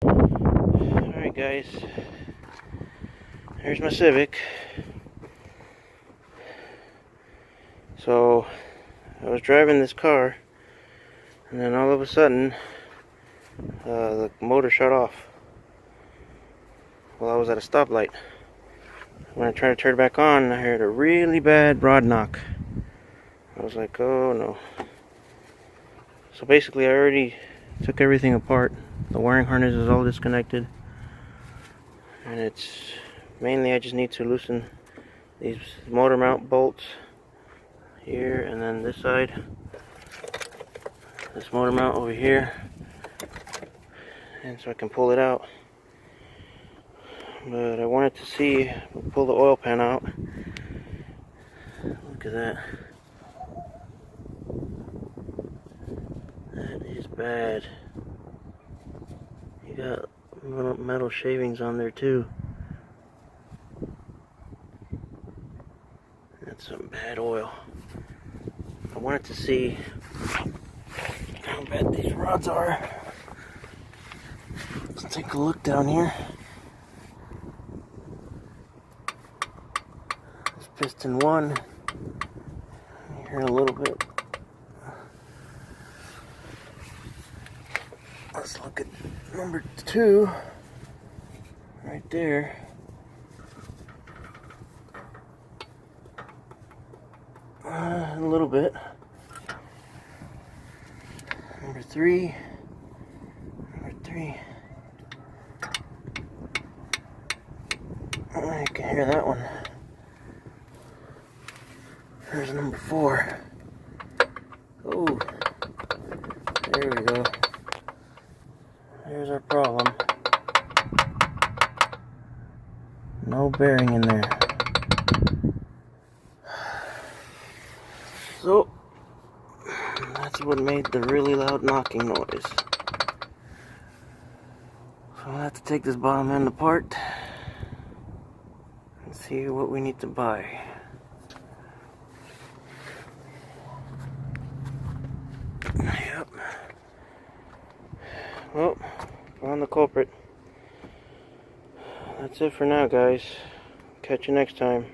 Alright guys, here's my Civic. So I was driving this car and then all of a sudden the motor shut off while I was at a stoplight. When I tried to turn it back on, I heard a really bad rod knock. I was like, oh no. So basically I already took everything apart. The wiring harness is all disconnected, and it's mainly I just need to loosen these motor mount bolts here, and then this side, this motor mount over here, and so I can pull it out. But I wanted to see, pull the oil pan out. Look at that. That is bad. You got metal shavings on there too. That's some bad oil. I wanted to see how bad these rods are. Let's take a look down here. This piston 1. Here in a little bit. Let's look at number 2. Right there. A little bit. Number 3. Number 3. Oh, you can hear that one. There's number 4. Oh, there we go. There's our problem. No bearing in there. So, that's what made the really loud knocking noise. So I'll have to take this bottom end apart and see what we need to buy. Yep. Well, found the culprit. That's it for now, guys. Catch you next time.